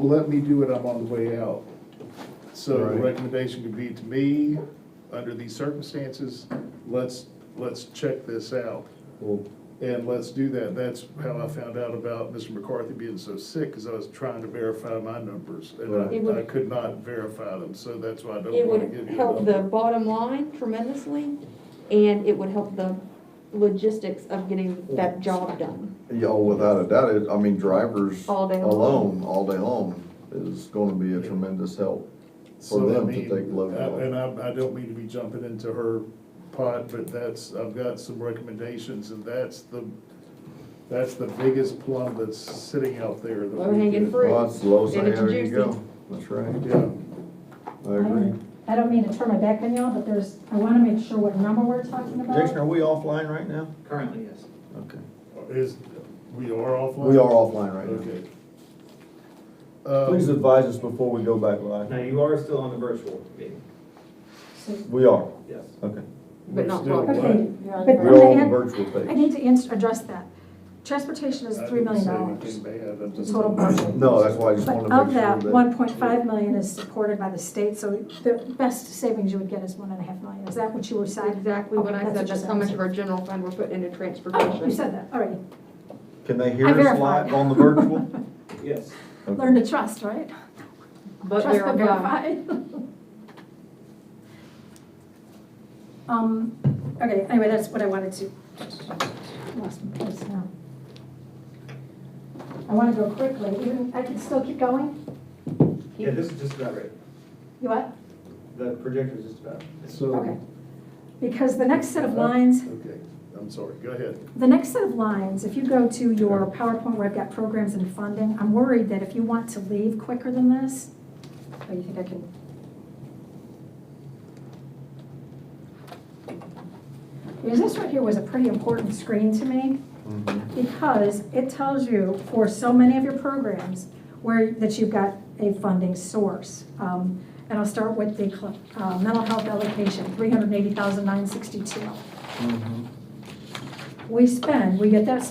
let me do it, I'm on the way out. So the Right. recommendation could be to me, under these circumstances, let's check this out. Well, And let's do that. That's how I found out about Mr. McCarthy being so sick, because I was trying to verify my numbers, and Right. I could not verify them, so that's why I don't It want to would give you a help the number. bottom line tremendously, and it would help the logistics of getting that job done. yeah, without a doubt, I mean, drivers All day long. alone, all day long, is gonna be a tremendous help for So, I them to mean, take load off. and I don't mean to be jumping into her pot, but I've got some recommendations, and that's the biggest plum that's sitting out there. that we Low-hanging could- fruit. Well, that's the lowest And thing, it's there you juicy. go, that's right, Yeah, I agree. I don't mean to turn my back on y'all, but I want to make sure what number we're talking about. Jason, are we offline right now? Currently, yes. Okay. we are offline? We are offline right now. Okay. Please advise us before we go back live. Now, you are still on the virtual meeting, So- We are, yes. okay. But not Still public. Okay, what? but We're all on the I virtual page. need to address that. Transportation is I $3 didn't say million. anything bad, I'm just- Total budget. No, that's why I just But wanted to make of sure that, that. 1.5 million is supported by the state, so the best savings you would get is 1.5 million. Is that what you were That's saying? exactly what Okay, I said, what that's you how much of our general fund we're putting into Oh, you transportation. said that, already. Can they hear I us verified. live on the virtual? Yes. Okay. Learn to trust, right? But Trust but verify. verify. Okay, anyway, that's what I wanted to, lost my place now. I want to go quickly, even, I can still keep going? Yeah, this is just about right. You what? The projector is just about. So. Okay. Because the next set of lines, Okay, I'm sorry, go ahead. the next set of lines, if you go to your PowerPoint where I've got programs and funding, I'm worried that if you want to leave quicker than this, oh, you think I can? Because this right here was a pretty important screen to me, Mhm. because it tells you for so many of your programs that you've got a funding source. And I'll start with the mental health allocation, 380,962. Mhm. We get that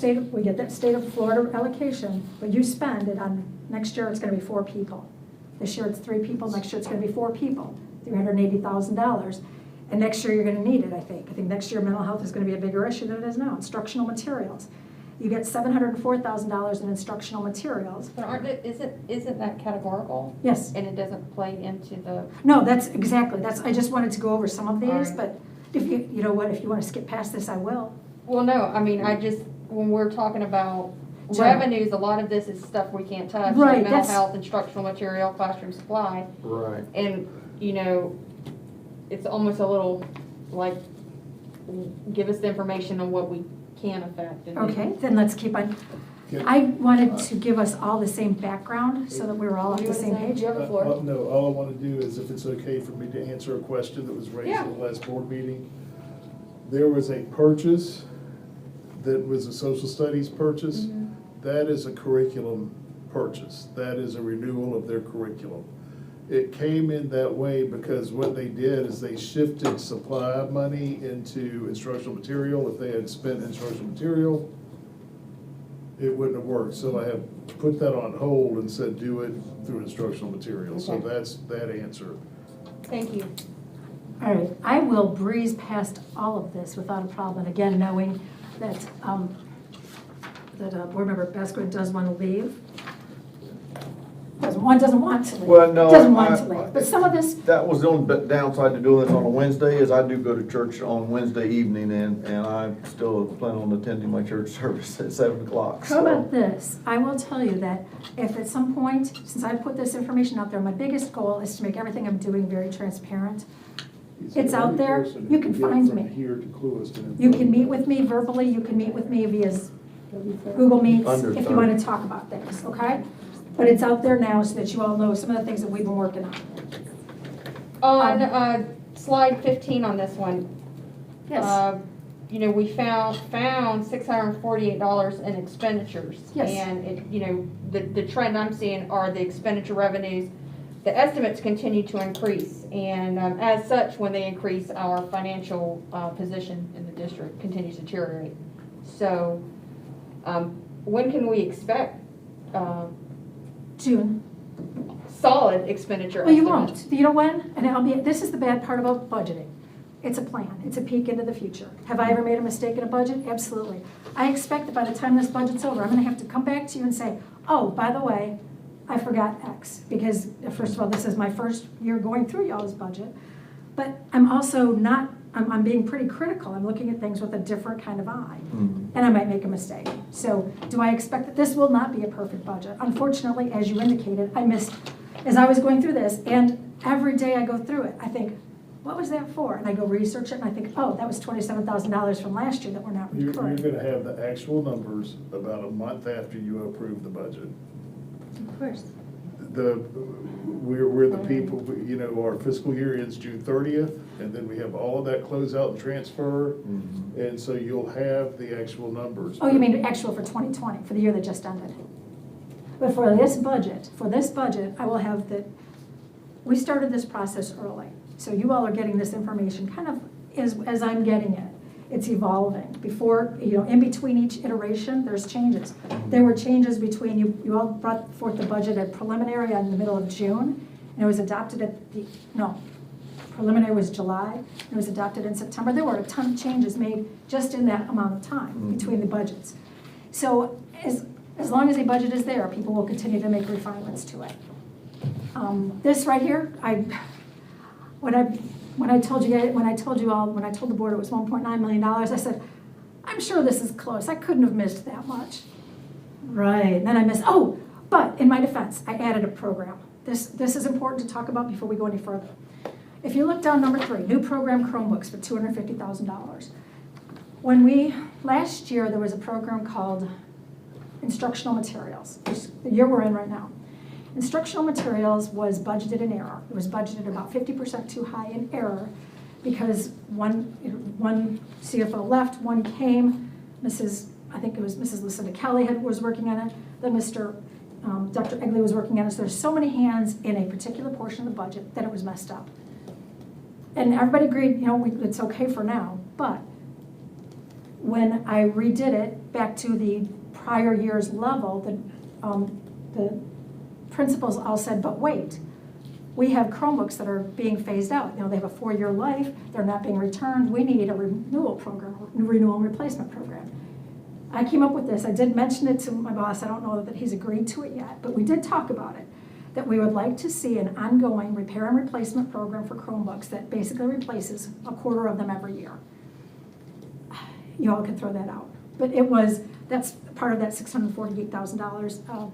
state of Florida allocation, but you spend it on, next year it's gonna be 4 people. This year it's 3 people, next year it's gonna be 4 people, $380,000. And next year you're gonna need it, I think. I think next year mental health is gonna be a bigger issue than it is now. Instructional materials. You get $704,000 in instructional materials. But isn't that categorical? Yes. And it doesn't play into the, No, that's exactly, I just wanted to go over some of these, Alright. but if you know what, if you wanna skip past this, I will. well, no, I mean, when we're talking about General. revenues, a lot of this is stuff we can't touch. Right, like mental that's- health, instructional material, classroom supply. Right. And, it's almost a little like, give us the information on what we can affect. and then- Okay, then let's keep on. Yeah. I wanted to give us all the same background so that we were all on You the wanna same say? page. You have the floor. No, all I want to do is, if it's okay for me to answer a question that was raised Yeah. at the last board meeting. There was a purchase that was a social studies purchase. Mm-hmm. That is a curriculum purchase. That is a renewal of their curriculum. It came in that way because what they did is they shifted supply money into instructional material. If they had spent instructional material, it wouldn't have worked. So I have put that on hold and said, do it through instructional material. So Okay. that's that answer. Thank you. All right, I will breeze past all of this without a problem, again, knowing that, board member Basco does want to leave. Doesn't want to leave. Well, no, Doesn't want to I- leave, but some of this, That was the only downside to doing this on a Wednesday, is I do go to church on Wednesday evening, and I still plan on attending my church service at 7 o'clock. how about this? I will tell you that if at some point, since I put this information out there, my biggest goal is to make everything I'm doing very transparent. He's It's the out only there. person You who can get find from me. Here to Clewiston. You can meet with me verbally, you can meet with me via Google Meets, Under if you 30. want to talk about things, okay? But it's out there now so that you all know some of the things that we've been working on. On slide 15 on this one, Yes, we found $648 in expenditures. Yes. And the trend I'm seeing are the expenditure revenues. The estimates continue to increase, and as such, when they increase, our financial position in the district continues to deteriorate. So, when can we expect? June. solid expenditure Well, you estimate. won't. You know when? And this is the bad part about budgeting. It's a plan. It's a peek into the future. Have I ever made a mistake in a budget? Absolutely. I expect that by the time this budget's over, I'm gonna have to come back to you and say, oh, by the way, I forgot X. Because, first of all, this is my first year going through y'all's budget. But I'm also not, I'm being pretty critical. I'm looking at things with a different kind of eye. And I might make a mistake. So do I expect that this will not be a perfect budget? Unfortunately, as you indicated, I missed, as I was going through this, and every day I go through it, I think, what was that for? And I go research it and I think, oh, that was $27,000 from last year that we're not You're recurring. gonna have the actual numbers about a month after you approve the budget. Of course. We're the people, you know, our fiscal year ends June 30th, and then we have all of that closeout and transfer, and so you'll have the actual numbers. Oh, you mean actual for 2020, for the year that just ended? But for this budget, I will have the, we started this process early. So you all are getting this information kind of as I'm getting it. It's evolving. Before, you know, in between each iteration, there's changes. There were changes between, you all brought forth the budget at preliminary in the middle of June, and it was adopted at the, no, preliminary was July, and it was adopted in September. There were a ton of changes made just in that amount of time between the budgets. So as long as a budget is there, people will continue to make refinements to it. This right here, when I told you all, when I told the board it was $1.9 million, I said, I'm sure this is close. I couldn't have missed that much. Right, and then I missed, oh, but in my defense, I added a program. This is important to talk about before we go any further. If you look down number 3, new program Chromebooks for $250,000. Last year there was a program called Instructional Materials, which is the year we're in right now. Instructional materials was budgeted in error. It was budgeted about 50% too high in error because one CFO left, one came. I think it was Mrs. Lucinda Kelly was working on it. Then Dr. Egley was working on it. So there's so many hands in a particular portion of the budget that it was messed up. And everybody agreed, you know, it's okay for now. But when I redid it back to the prior year's level, the principals all said, but wait, we have Chromebooks that are being phased out. You know, they have a 4-year life, they're not being returned. We need a renewal program, renewal and replacement program. I came up with this. I did mention it to my boss. I don't know that he's agreed to it yet, but we did talk about it, that we would like to see an ongoing repair and replacement program for Chromebooks that basically replaces a quarter of them every year. You all could throw that out. But that's part of that $648,000.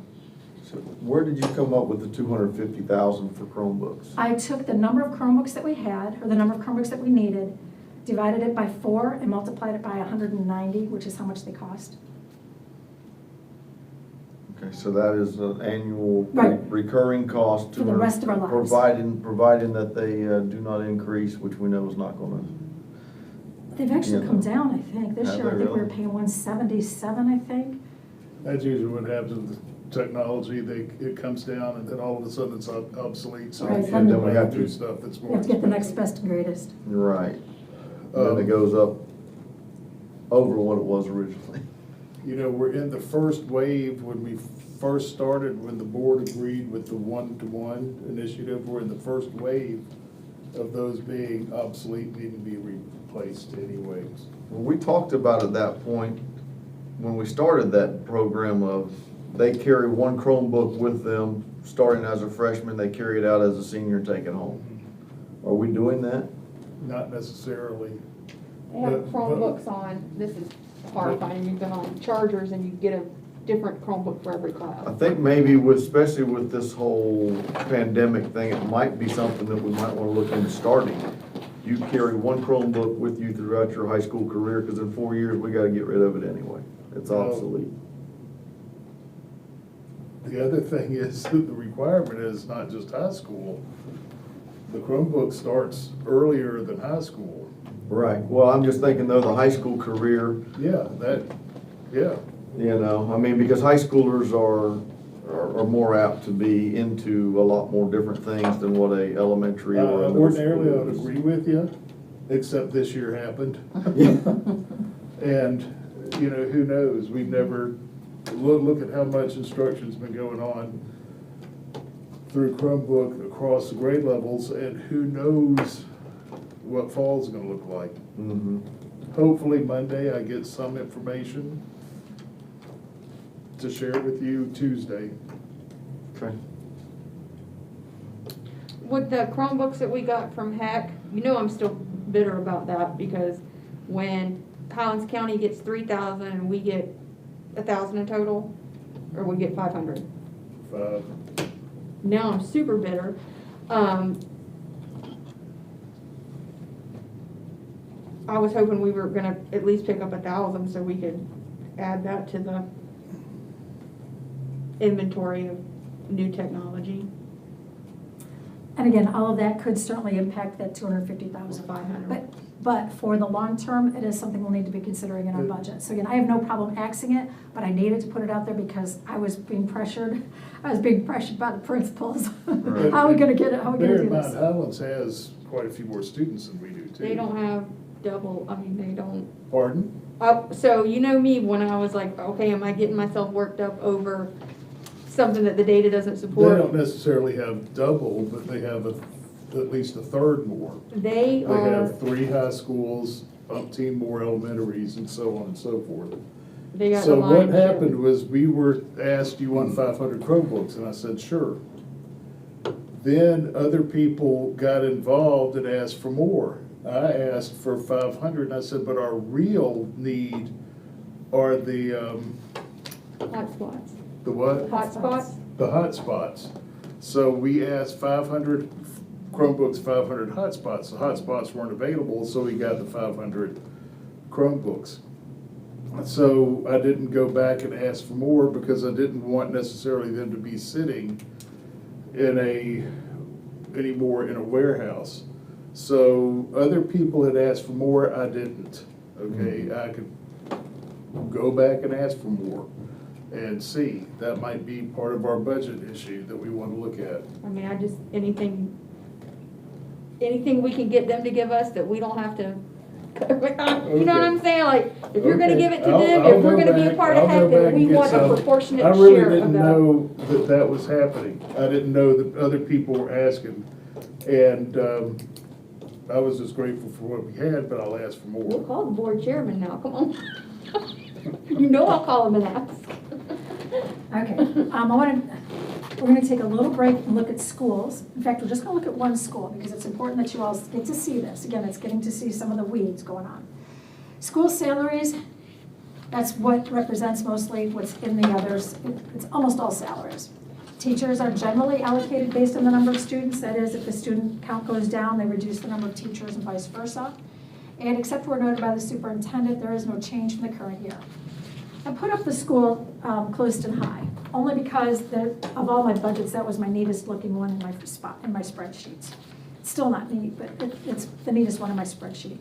So where did you come up with the $250,000 for Chromebooks? I took the number of Chromebooks that we had, or the number of Chromebooks that we needed, divided it by 4, and multiplied it by 190, which is how much they cost. Okay, so that is an annual Right. recurring cost For the rest of our lives. Providing that they do not increase, which we know is not going to. They've actually come down, I think. This Have year, I they think we were really? paying 177, I think. That's usually what happens with technology, it comes down and then all of a sudden it's obsolete, so Right, you then have we to have do to- stuff that's We more have to get the next expensive. best and greatest. Right. And then it goes up over what it was originally. You know, we're in the first wave, when we first started, when the board agreed with the one-to-one initiative, we're in the first wave of those being obsolete, needing to be replaced anyways. Well, we talked about at that point, when we started that program of, they carry one Chromebook with them, starting as a freshman, they carry it out as a senior and take it home. Are we doing that? Not necessarily. They have But- Chromebooks on, this is horrifying, you've been on chargers and you get a different Chromebook for every I class. think maybe especially with this whole pandemic thing, it might be something that we might want to look into starting. You carry one Chromebook with you throughout your high school career, because in 4 years, we got to get rid of it anyway. It's obsolete. The other thing is, that the requirement is not just high school. The Chromebook starts earlier than high school. Right, well, I'm just thinking though, the high school career, Yeah, yeah. you know, I mean, because high schoolers are more apt to be into a lot more different things than what a elementary or a middle Ordinarily, I would school agree with you, except this year happened. is. And, you know, who knows, we've never, look at how much instruction's been going on through Chromebook across the grade levels, and who knows what fall's gonna look like. Mhm. Hopefully Monday I get some information to share with you Tuesday. Okay. With the Chromebooks that we got from Hack, you know I'm still bitter about that, because when Highlands County gets 3,000 and we get 1,000 in total, or we get 500. Now I'm super bitter. I was hoping we were gonna at least pick up 1,000 so we could add that to the inventory of new technology. And again, all of that could certainly impact that 250,000. 500. But for the long term, it is something we'll need to be considering in our budget. So again, I have no problem axing it, but I needed to put it out there because I was being pressured. I was being pressured by the principals. Right. How are we gonna get it, how are we Bear gonna in do mind, this? Highlands has quite a few more students than we do too. They don't have double, I mean, they don't. Pardon? So you know me, when I was like, okay, am I getting myself worked up over something that the data doesn't They support? don't necessarily have double, but they have at least a third more. They They are, have 3 high schools, umpteen more elementaries, and so on and so forth. they got the So what lion's share. happened was, we were asked, you want 500 Chromebooks? And I said, sure. Then other people got involved and asked for more. I asked for 500, and I said, but our real need are the Hotspots. what? Hotspots? The hotspots. So we asked 500 Chromebooks, 500 hotspots. The hotspots weren't available, so we got the 500 Chromebooks. So I didn't go back and ask for more because I didn't want necessarily them to be sitting anymore in a warehouse. So other people had asked for more, I didn't. Okay, I could go back and ask for more and see. That might be part of our budget issue that we want to look at. I mean, I just, anything we can get them to give us that we don't have to, you know what I'm saying? Like, if you're gonna Okay. give it to I'll- them, I'll if we're go gonna be a back- part I'll of go Hack, back then we and get want a some. proportionate I really share of didn't that. know that that was happening. I didn't know that other people were asking. And I was just grateful for what we had, but I'll ask for We'll more. call the board chairman now, come on. You know I'll call him and ask. Okay, we're gonna take a little break and look at schools. In fact, we're just gonna look at one school because it's important that you all get to see this. Again, it's getting to see some of the weeds going on. School salaries, that's what represents mostly what's in the others. It's almost all salaries. Teachers are generally allocated based on the number of students. That is, if the student count goes down, they reduce the number of teachers and vice versa. And except where noted by the superintendent, there is no change in the current year. I put up the school Clewiston High, only because of all my budgets, that was my neatest looking one in my spreadsheets. It's still not neat, but it's the neatest one in my spreadsheet.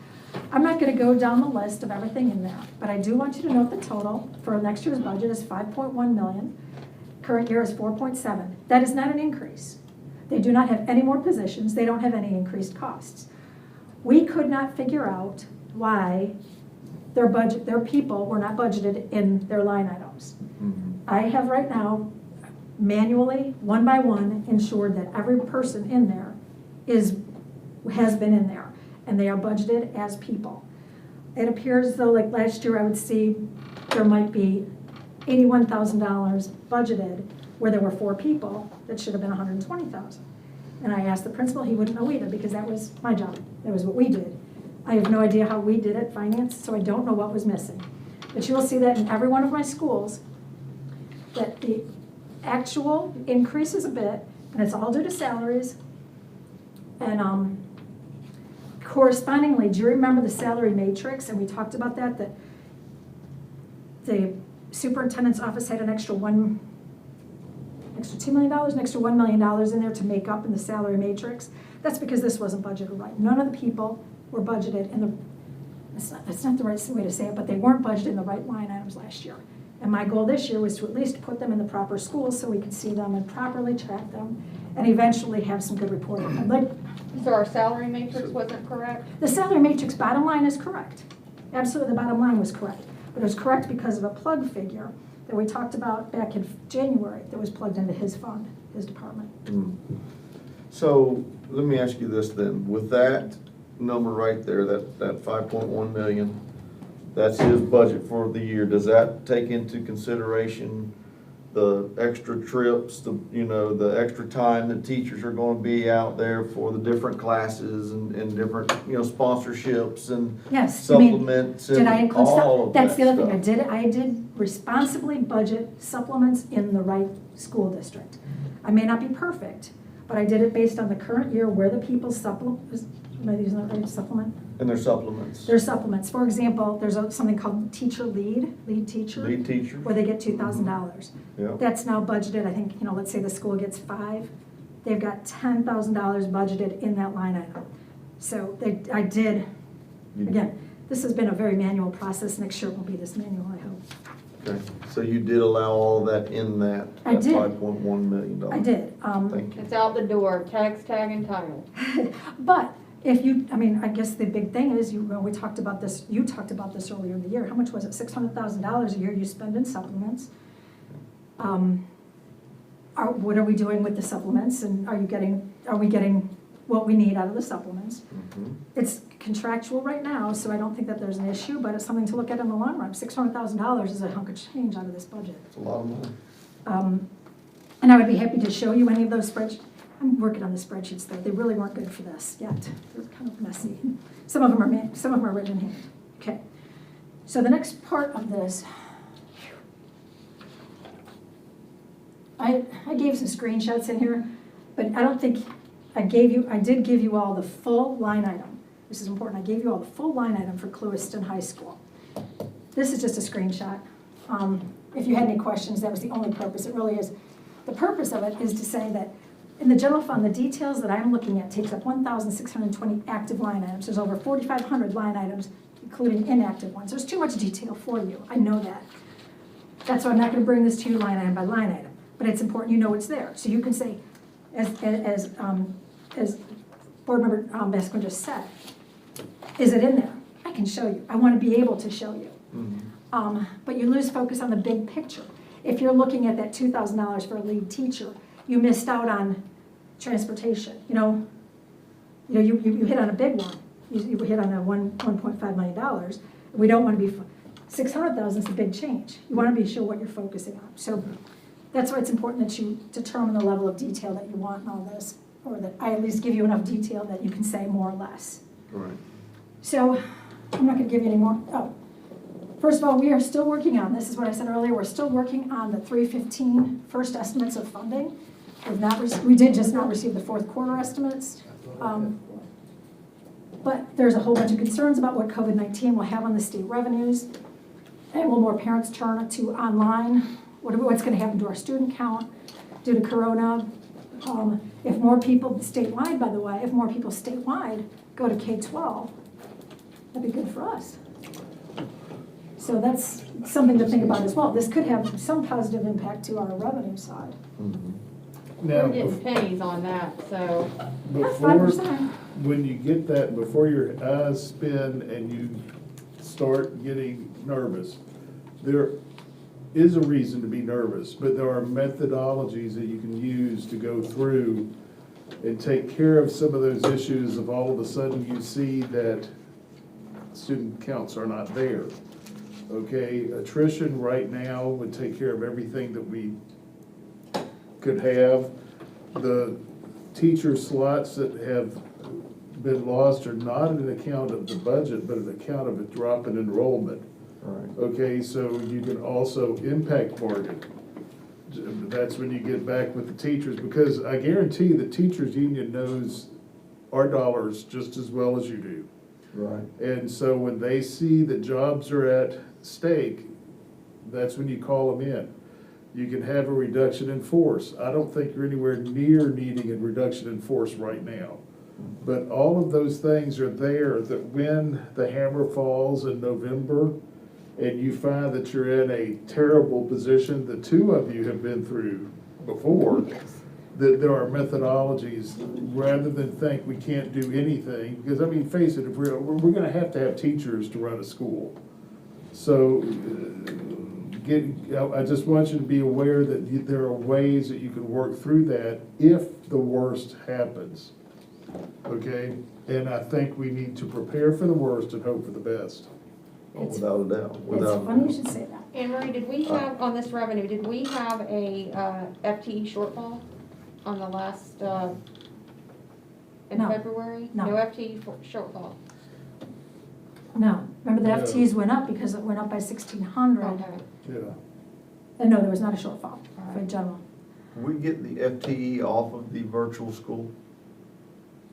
I'm not gonna go down the list of everything in there, but I do want you to note the total for next year's budget is 5.1 million. Current year is 4.7. That is not an increase. They do not have any more positions. They don't have any increased costs. We could not figure out why their people were not budgeted in their line items. I have right now manually, one by one, ensured that every person in there has been in there, and they are budgeted as people. It appears though, like last year, I would see there might be $81,000 budgeted where there were 4 people that should have been $120,000. And I asked the principal, he wouldn't know either because that was my job. That was what we did. I have no idea how we did it, finance, so I don't know what was missing. But you will see that in every one of my schools, that the actual increases a bit, and it's all due to salaries. And correspondingly, do you remember the salary matrix? And we talked about that the superintendent's office had an extra $2 million, an extra $1 million in there to make up in the salary matrix. That's because this wasn't budgeted right. None of the people were budgeted in that's not the right way to say it, but they weren't budgeted in the right line items last year. And my goal this year was to at least put them in the proper schools so we could see them and properly track them and eventually have some good reporting. So our salary matrix wasn't correct? The salary matrix bottom line is correct. Absolutely, the bottom line was correct. But it was correct because of a plug figure that we talked about back in January that was plugged into his fund, his department. So, let me ask you this then, with that number right there, that 5.1 million, that's his budget for the year, does that take into consideration the extra trips, the extra time that teachers are gonna be out there for the different classes and different, sponsorships and Yes, you mean, supplements did I and include all stuff? of That's that the other thing, stuff? I did responsibly budget supplements in the right school district. I may not be perfect, but I did it based on the current year where the people's am I using that right, supplement? And their supplements. There's supplements. For example, there's something called teacher lead teacher. Lead teacher. Where they get $2,000. Yeah. That's now budgeted, I think, let's say the school gets 5, they've got $10,000 budgeted in that line item. So I did, again, this has been a very manual process, next year it won't be this manual, I hope. Okay, so you did allow all that in that I did. $5.1 million? I did. Thank you. It's out the door, tax, tag, and title. But if I guess the big thing is, we talked about this, you talked about this earlier in the year, how much was it, $600,000 a year you spend in supplements? What are we doing with the supplements, and are we getting what we need out of the supplements? Mhm. It's contractual right now, so I don't think that there's an issue, but it's something to look at in the long run. $600,000 is a hunk of change out of this budget. It's a lot of money. And I would be happy to show you any of those spreadsheets. I'm working on the spreadsheets though. They really weren't good for this yet. They're kind of messy. Some of them are written in hand. Okay. So the next part of this, I gave some screenshots in here, but I don't think I did give you all the full line item. This is important. I gave you all the full line item for Clewiston High School. This is just a screenshot. If you had any questions, that was the only purpose. It really is. The purpose of it is to say that in the general fund, the details that I'm looking at takes up 1,620 active line items. There's over 4,500 line items, including inactive ones. There's too much detail for you. I know that. That's why I'm not going to bring this to you line item by line item. But it's important you know it's there. So you can say, as Board Member Baskin just said, is it in there? I can show you. I want to be able to show you. Mhm. But you lose focus on the big picture. If you're looking at that $2,000 for a lead teacher, you missed out on transportation. You hit on a big one. You hit on a $1.5 million. We don't want to be, 600,000 is a big change. You want to be sure what you're focusing on. So that's why it's important that you determine the level of detail that you want in all this, or that I at least give you enough detail that you can say more or less. Right. So I'm not going to give you any more. Oh, first of all, we are still working on, this is what I said earlier, we're still working on the 315 first estimates of funding. We did just not receive the fourth quarter estimates. But there's a whole bunch of concerns about what COVID-19 will have on the state revenues. And will more parents turn to online? What's going to happen to our student count due to Corona? If more people statewide, by the way, if more people statewide go to K-12, that'd be good for us. So that's something to think about as well. This could have some positive impact to our revenue side. Mhm. Now, We're getting pennies on that, so. That's before, 5%. when you get that, before your eyes spin and you start getting nervous, there is a reason to be nervous, but there are methodologies that you can use to go through and take care of some of those issues of all of a sudden you see that student counts are not there. Okay, attrition right now would take care of everything that we could have. The teacher slots that have been lost are not an account of the budget, but an account of a drop in enrollment. Right. Okay, so you can also impact bargain. That's when you get back with the teachers, because I guarantee the teachers union knows our dollars just as well as you do. Right. And so when they see that jobs are at stake, that's when you call them in. You can have a reduction in force. I don't think you're anywhere near needing a reduction in force right now. But all of those things are there that when the hammer falls in November and you find that you're in a terrible position, the two of you have been through before, that there are methodologies rather than think we can't do anything. Because I mean, face it, if we're gonna have to have teachers to run a school. So I just want you to be aware that there are ways that you can work through that if the worst happens. Okay? And I think we need to prepare for the worst and hope for the best. Oh, without a doubt, It's without. a funny you doubt. should say that. Anne Marie, did we have, on this revenue, did we have a FTE shortfall on the last, in No. February? No. No FTE shortfall? No, remember the No. FTEs went up because it went up by 1,600. Okay. Yeah. And no, there was not a shortfall for Alright. general. We get the FTE off of the virtual school,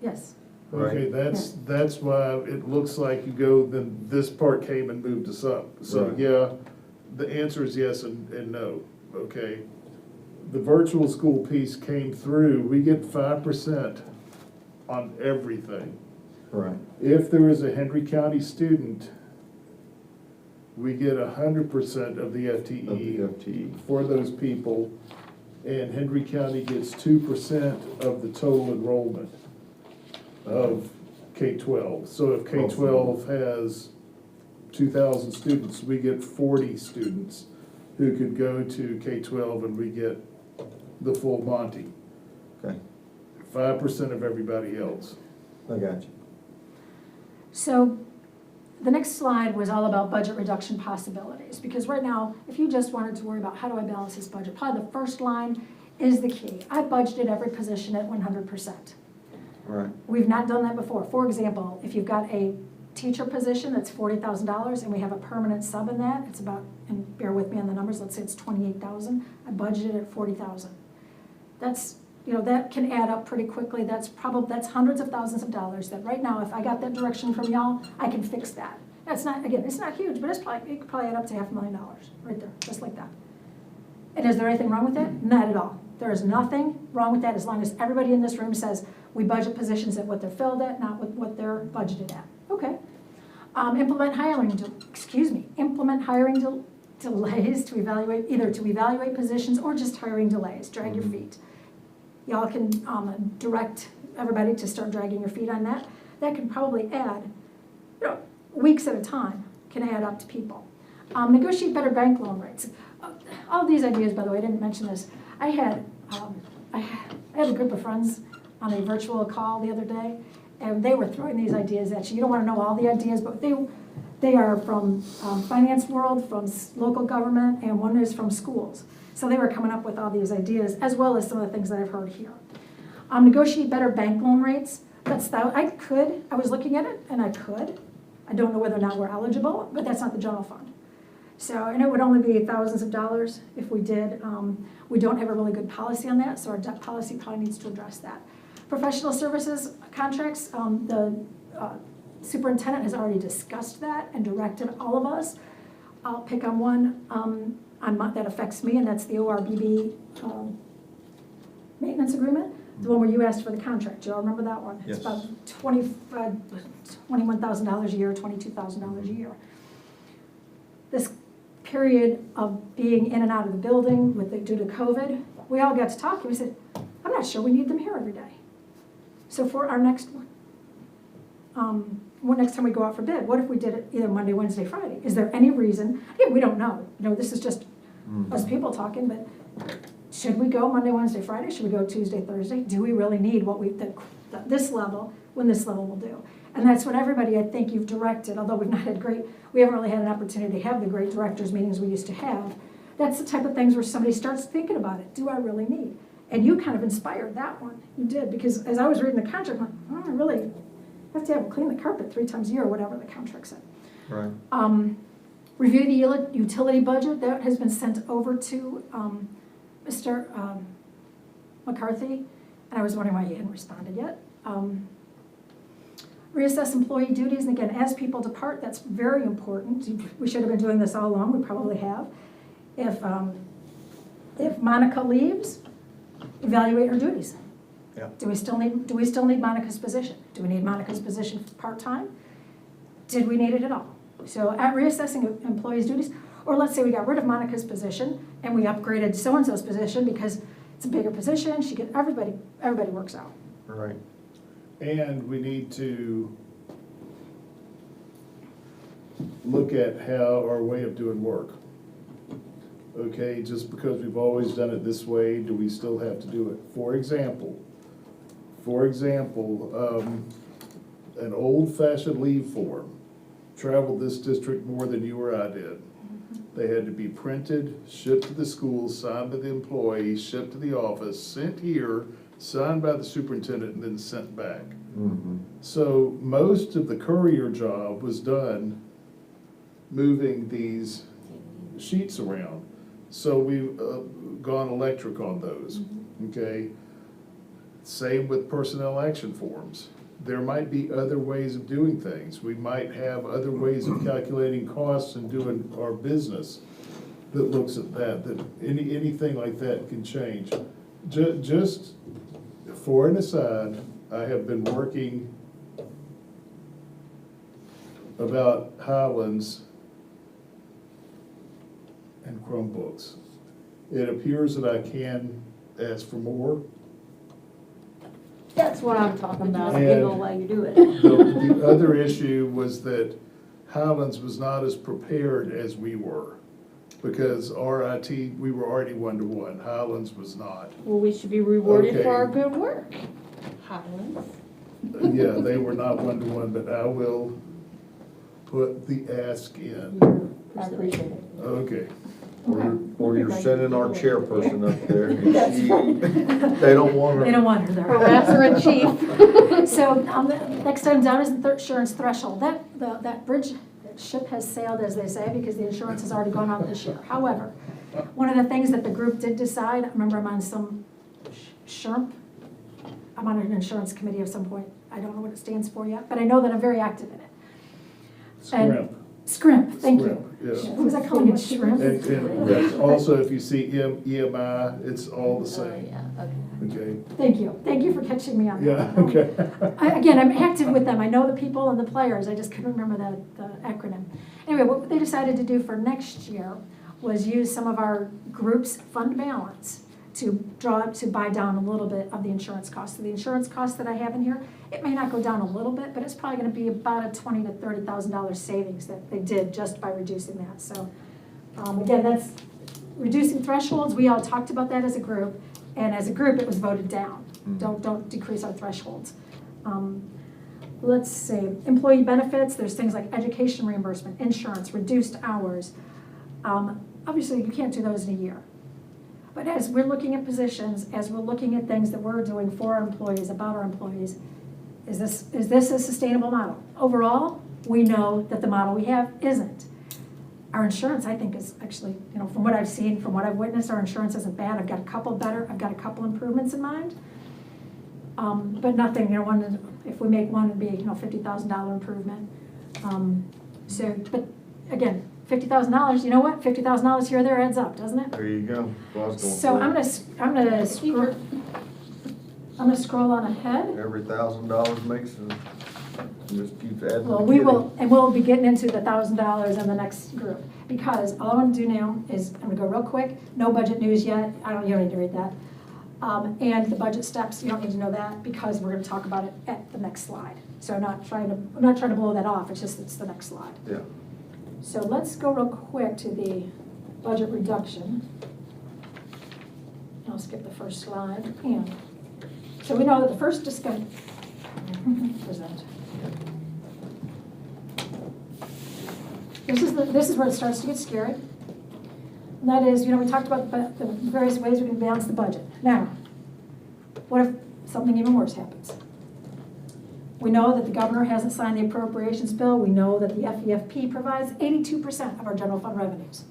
Yes, Okay, right? that's why it looks like you go, then this part came and moved us up. So, Right. yeah, the answer is yes and no, okay? The virtual school piece came through, we get 5% on everything. Right. If there is a Hendry County student, we get 100% of the Of the FTE FTE. for those people, and Hendry County gets 2% of the total enrollment of K-12. So if K-12 has 2,000 students, we get 40 students who could go to K-12 and we get the full Monty. Okay, 5% of everybody else. I got you. so the next slide was all about budget reduction possibilities, because right now, if you just wanted to worry about how do I balance this budget, probably the first line is the key. I budgeted every position at 100%. Right. We've not done that before. For example, if you've got a teacher position that's $40,000 and we have a permanent sub in that, it's about, and bear with me on the numbers, let's say it's 28,000, I budgeted at 40,000. That's, you know, that can add up pretty quickly. That's hundreds of thousands of dollars that right now, if I got that direction from y'all, I can fix that. That's not, again, it's not huge, but it could probably add up to $500,000 right there, just like that. And is there anything wrong with that? Not at all. There is nothing wrong with that as long as everybody in this room says we budget positions at what they're filled at, not with what they're budgeted at. Okay. Implement hiring delays to evaluate, either to evaluate positions or just hiring delays. Drag your feet. Y'all can direct everybody to start dragging your feet on that. That can probably add, you know, weeks at a time can add up to people. Negotiate better bank loan rates. All these ideas, by the way, I didn't mention this. I had a group of friends on a virtual call the other day, and they were throwing these ideas at you. You don't want to know all the ideas, but they are from finance world, from local government, and one is from schools. So they were coming up with all these ideas, as well as some of the things that I've heard here. Negotiate better bank loan rates. I was looking at it, and I could. I don't know whether or not we're eligible, but that's not the general fund. So, and it would only be thousands of dollars if we did. We don't have a really good policy on that, so our debt policy probably needs to address that. Professional services contracts, the superintendent has already discussed that and directed all of us. I'll pick on one that affects me, and that's the ORBB maintenance agreement, the one where you asked for the contract. Do you all remember that one? Yes. It's about $21,000 a year, $22,000 a year. This period of being in and out of the building due to COVID, we all got to talking. We said, I'm not sure we need them here every day. So for our next one, next time we go out for bid, what if we did it either Monday, Wednesday, Friday? Is there any reason? Again, we don't know. You know, this is just us people talking, but should we go Monday, Wednesday, Friday? Should we go Tuesday, Thursday? Do we really need what this level when this level will do? And that's what everybody, I think, you've directed, although we haven't really had an opportunity to have the great directors meetings we used to have. That's the type of things where somebody starts thinking about it. Do I really need? And you kind of inspired that one. You did, because as I was reading the contract, I'm like, I really have to clean the carpet 3 times a year, or whatever the contract said. Right. Review the utility budget. That has been sent over to Mr. McCarthy, and I was wondering why he hadn't responded yet. Reassess employee duties, and again, as people depart, that's very important. We should have been doing this all along, we probably have. If Monica leaves, evaluate her duties. Yeah. Do we still need Monica's position? Do we need Monica's position part-time? Did we need it at all? So at reassessing employees' duties, or let's say we got rid of Monica's position and we upgraded so-and-so's position because it's a bigger position, everybody works out. Right. And we need to look at how our way of doing work. Okay, just because we've always done it this way, do we still have to do it? For example, an old-fashioned leave form traveled this district more than you or I did. They had to be printed, shipped to the schools, signed by the employee, shipped to the office, sent here, signed by the superintendent, and then sent back. So most of the courier job was done moving these sheets around. So we've gone electric on those, okay? Same with personnel action forms. There might be other ways of doing things. We might have other ways of calculating costs and doing our business that looks at that anything like that can change. Just for an aside, I have been working about Highlands and Chromebooks. It appears that I can ask for more. That's what I'm talking about. And Get while you do it. the other issue was that Highlands was not as prepared as we were. Because our IT, we were already 1-to-1, Highlands was not. Well, we should be rewarded Okay. for our good work. Highlands. Yeah, they were not 1-to-1, but I will put the ask in. I appreciate it. Okay. Or you're sending our chairperson up there. That's They don't want her. They don't want her there. Harasser in chief. So, the next item down is the insurance threshold. That bridge, that ship has sailed, as they say, because the insurance has already gone out this year. However, one of the things that the group did decide, I remember I'm on some SHRMP, I'm on an insurance committee of some point. I don't know what it stands for yet, but I know that I'm very active in it. Scrimp. SCRIMP, thank Scrimp, you. yeah. What was I calling it, shrimp? And also, if you see EMI, it's all the same, Yeah, okay. okay? Thank you for catching me on that. Yeah, okay. Again, I'm active with them, I know the people and the players, I just couldn't remember the acronym. Anyway, what they decided to do for next year was use some of our group's fund balance to buy down a little bit of the insurance cost. So the insurance cost that I have in here, it may not go down a little bit, but it's probably gonna be about a $20,000 to $30,000 savings that they did just by reducing that. So, again, that's reducing thresholds, we all talked about that as a group, and as a group, it was voted down. Don't decrease our thresholds. Let's see, employee benefits, there's things like education reimbursement, insurance, reduced hours. Obviously, you can't do those in a year. But as we're looking at positions, as we're looking at things that we're doing for our employees, about our employees, is this a sustainable model? Overall, we know that the model we have isn't. Our insurance, I think, is actually, from what I've seen, from what I've witnessed, our insurance isn't bad. I've got a couple better, I've got a couple improvements in mind. But nothing, if we make one, it'd be, $50,000 improvement. But again, $50,000, you know what? $50,000 here or there adds up, doesn't it? There you go. Well, I was gonna So say, I'm gonna scroll on ahead. every $1,000 makes it, just keeps adding. Well, and we getting. will, and we'll be getting into the $1,000 in the next group, because all I want to do now is, I'm gonna go real quick, no budget news yet, you don't need to read that. And the budget steps, you don't need to know that, because we're gonna talk about it at the next slide. So I'm not trying to blow that off, it's the next slide. Yeah. So let's go real quick to the budget reduction. I'll skip the first slide. And so we know that the first discussion, present. This is where it starts to get scary. And that is, we talked about the various ways we can balance the budget. Now, what if something even worse happens? We know that the governor hasn't signed the appropriations bill. We know that the FEFP provides 82% of our general fund revenues.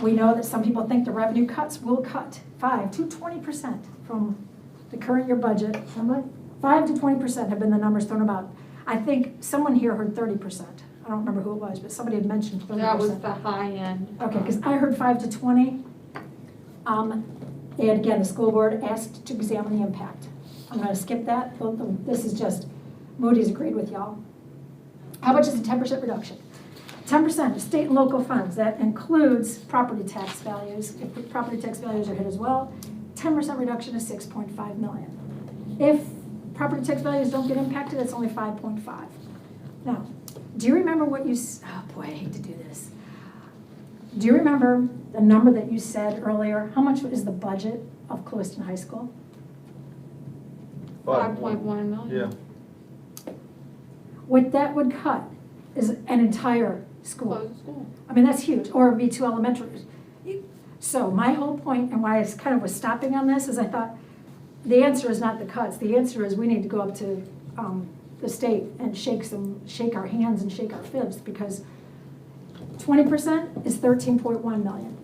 We know that some people think the revenue cuts will cut 5 to 20% from the current year budget. 5 to 20% have been the numbers thrown about. I think someone here heard 30%. I don't remember who it was, but somebody had mentioned 30%. That was the high end. Okay, because I heard 5 to 20. And again, the school board asked to examine the impact. I'm gonna skip that. This is just, Moody's agreed with y'all. How much is a 10% reduction? 10% of state and local funds, that includes property tax values. If the property tax values are hit as well, 10% reduction is 6.5 million. If property tax values don't get impacted, it's only 5.5. Now, do you remember what oh boy, I hate to do this. Do you remember the number that you said earlier, how much is the budget of Clewiston High School? 5.1 million. Yeah. What that would cut is an entire school. Close the school. I mean, that's huge, or it'd be 2 elementaries. So my whole point, and why I kind of was stopping on this, is I thought, the answer is not the cuts, the answer is we need to go up to the state and shake our hands and shake our fibs, because 20% is 13.1 million.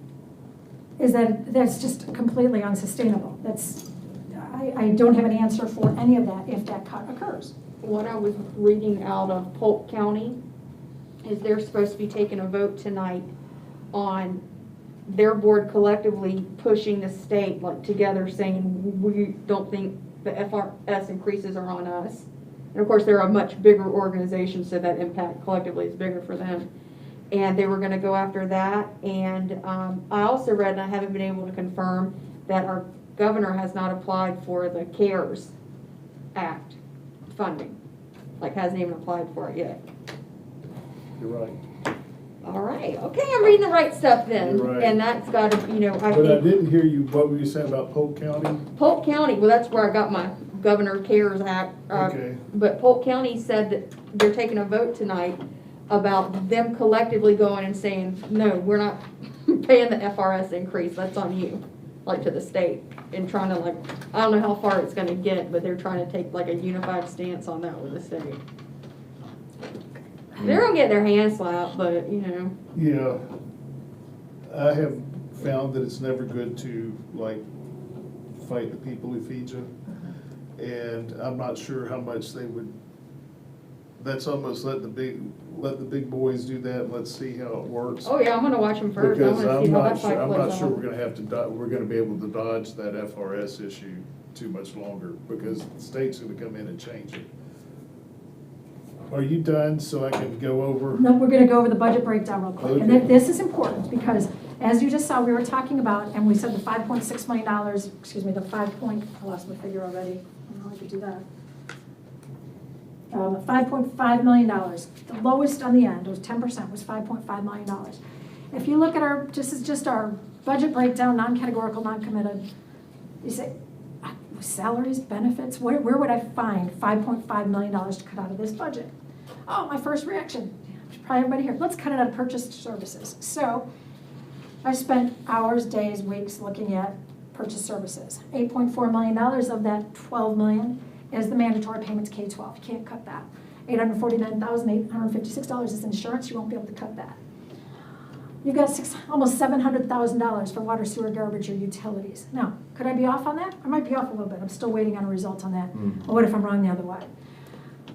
That's just completely unsustainable. I don't have an answer for any of that if that cut occurs. What I was reading out of Polk County is they're supposed to be taking a vote tonight on their board collectively pushing the state like together, saying we don't think the FRS increases are on us. And of course, they're a much bigger organization, so that impact collectively is bigger for them. And they were gonna go after that. And I also read, and I haven't been able to confirm, that our governor has not applied for the CARES Act funding. Like, hasn't even applied for it yet. You're right. All right, okay, I'm reading the right stuff then. You're right. And that's gotta, I But I think, didn't hear you, what were you saying about Polk County? Polk County, well, that's where I got my Governor CARES Act. Okay. But Polk County said that they're taking a vote tonight about them collectively going and saying, no, we're not paying the FRS increase, that's on you, like to the state. And trying to like, I don't know how far it's gonna get, but they're trying to take like a unified stance on that with the state. They're gonna get their hands slapped, but Yeah. I have found that it's never good to like fight the people who feed you. And I'm not sure how much they would, that's almost let the big boys do that and let's see how it works. oh yeah, I'm gonna watch them first. I Because wanna see I'm how not that fight sure, I'm plays not sure out. we're gonna have to, we're gonna be able to dodge that FRS issue too much longer, because the state's gonna come in and change it. Are you done, so I can go over? No, we're gonna go over the budget breakdown real quick. And Okay. this is important, because as you just saw, we were talking about, and we said the $5.6 million, I lost my figure already. I don't know how I could do that. $5.5 million. The lowest on the end, it was 10%, was $5.5 million. If you look at this is just our budget breakdown, non-categorical, non-committed. You say, salaries, benefits, where would I find $5.5 million to cut out of this budget? Oh, my first reaction, probably everybody here, let's cut it out of purchased services. So I spent hours, days, weeks looking at purchased services. $8.4 million of that $12 million is the mandatory payments K-12. You can't cut that. $849,856 is insurance. You won't be able to cut that. You've got almost $700,000 for water, sewer, garbage, or utilities. Now, could I be off on that? I might be off a little bit. I'm still waiting on a result on that. Or what if I'm wrong the other way?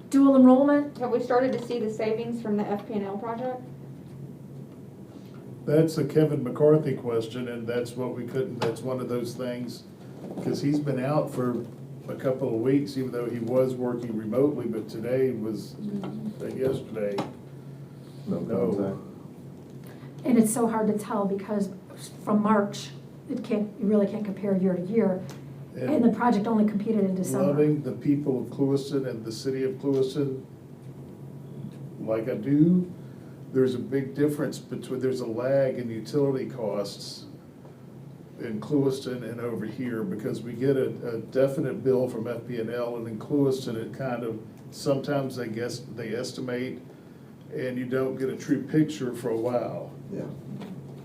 Dual enrollment. Have we started to see the savings from the FP&L project? That's a Kevin McCarthy question, and that's what we couldn't, that's one of those things, because he's been out for a couple of weeks, even though he was working remotely, but today was, yesterday. No. And it's so hard to tell because from March, you really can't compare year to year. And the project only competed in December. Loving the people of Clewiston and the city of Clewiston like I do, there's a big difference there's a lag in utility costs in Clewiston and over here, because we get a definite bill from FP&L, and in Clewiston it kind of, sometimes they estimate, and you don't get a true picture for a while. Yeah.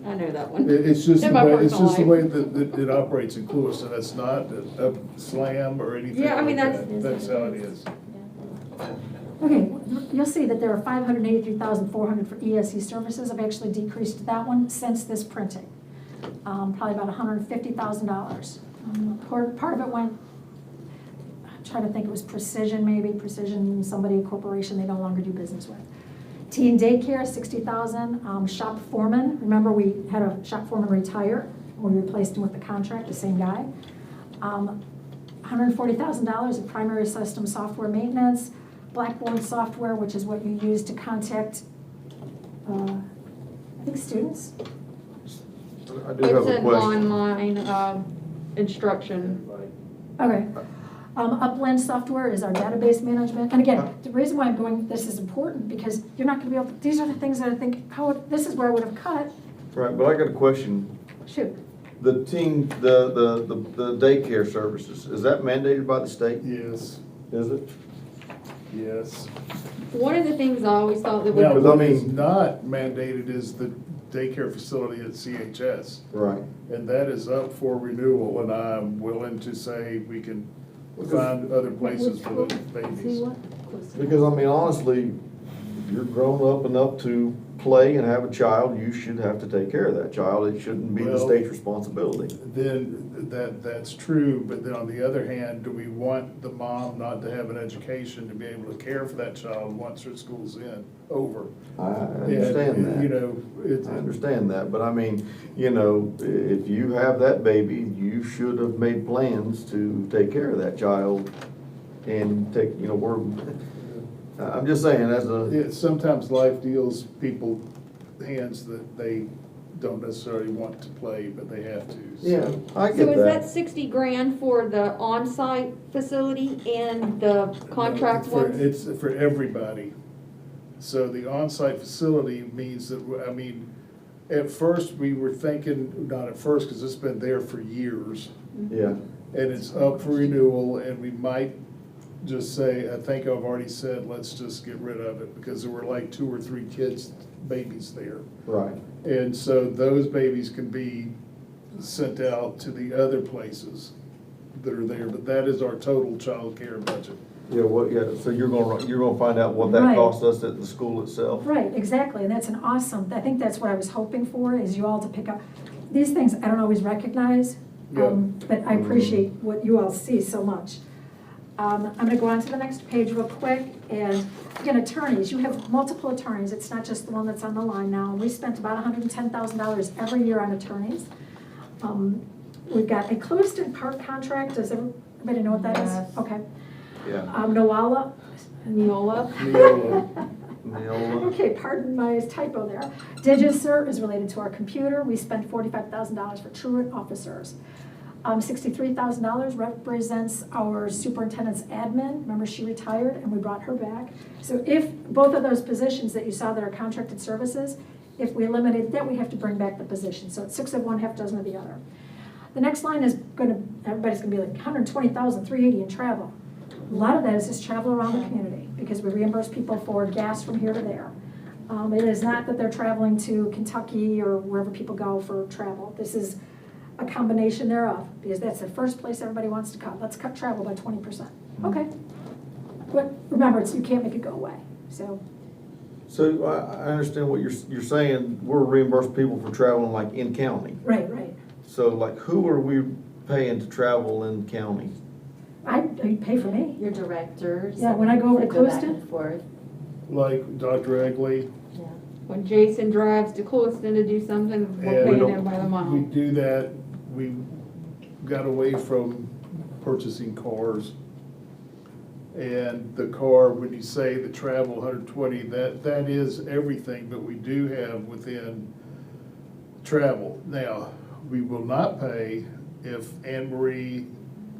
I know that one. It's just In the my way, it's personal just the life. way that it operates in Clewiston. That's not a slam or anything Yeah, I mean, like that's- that. That's how it is. Okay, you'll see that there are $583,400 for ESE services. I've actually decreased that one since this printing. Probably about $150,000. Part of it went, I'm trying to think, it was Precision maybe, Precision, somebody, a corporation they no longer do business with. Teen daycare, $60,000. Shop foreman, remember we had a shop foreman retire. We replaced him with the contract, the same guy. $140,000 of primary system software maintenance. Blackboard software, which is what you use to contact, I think, students. I do have It's a an question. online instruction. Okay. Upland software is our database management. And again, the reason why I'm going, this is important, because you're not gonna be able, these are the things that I think, this is where I would have cut Right, but I got a question. Shoot, The team, the daycare services, is that mandated by the state? Yes, Is it? yes. One of the things I always thought that we. Now, Because I what is mean- not mandated is the daycare facility at CHS. Right. And that is up for renewal, and I'm willing to say we can find other places for the babies. Because I mean, honestly, you're grown up enough to play and have a child, you should have to take care of that child. It shouldn't be the Well- state's responsibility. Then, that's true, but then on the other hand, do we want the mom not to have an education to be able to care for that child once her school's over? I understand And, you that. know, it's. I understand that, but I mean, you know, if you have that baby, you should have made plans to take care of that child and take, you know, I'm just saying, as a, Yeah, sometimes life deals people hands that they don't necessarily want to play, but they have to. so. yeah, I So get is that that. 60 grand for the on-site facility and the contract For- ones? It's for everybody. So the on-site facility means that, I mean, at first, we were thinking, not at first, because it's been there for years, Yeah, and it's up for renewal, and we might just say, I think I've already said, let's just get rid of it, because there were like 2 or 3 babies there. right. And so those babies can be sent out to the other places that are there, but that is our total child care budget. Yeah, so you're gonna find out what that Right. costs us at the school itself? right, exactly, and that's an awesome, I think that's what I was hoping for, is you all to pick up. These things I don't always recognize, but I appreciate what you all see so much. I'm gonna go on to the next page real quick, and again, attorneys, you have multiple attorneys, it's not just the one that's on the line now. We spent about $110,000 every year on attorneys. We've got a closed-in part contract, does everybody know what that is? Yes. Okay. Yeah. Noala, Neola? Neola. okay, pardon my typo there. DigiCert is related to our computer. We spent $45,000 for truant officers. $63,000 represents our superintendent's admin. Remember, she retired and we brought her back. So if both of those positions that you saw that are contracted services, if we eliminate that, we have to bring back the position. So it's 6 of one, half dozen of the other. The next line is everybody's gonna be like $120,380 in travel. A lot of that is just travel around the community because we reimburse people for gas from here to there. It is not that they're traveling to Kentucky or wherever people go for travel. This is a combination thereof, because that's the first place everybody wants to cut. Let's cut travel by 20%. Okay. But remember, you can't make it go away, so. So I understand what you're saying, we're reimbursing people for traveling like in county. Right. So like, who are we paying to travel in county? You pay for me. Your directors. Yeah, when I go over to They back Clewiston. and forth. Like Dr. Egley. Yeah. When Jason drives to Clewiston to do something, we're And paying him by the We mile. do that, we got away from purchasing cars. And the car, when you say the travel 120, that is everything, but we do have within travel. Now, we will not pay if Anne Marie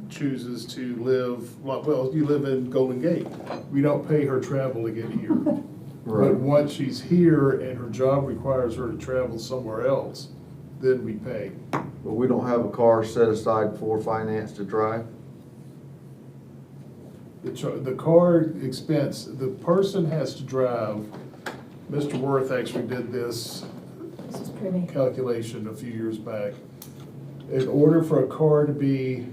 chooses to live, well, you live in Golden Gate. We don't pay her travel to get here. But once she's here and her job requires her to travel somewhere else, then we pay. But we don't have a car set aside for finance to drive? The car expense, the person has to drive. Mr. Worth actually did this This is pretty. calculation a few years back. In order for a car to be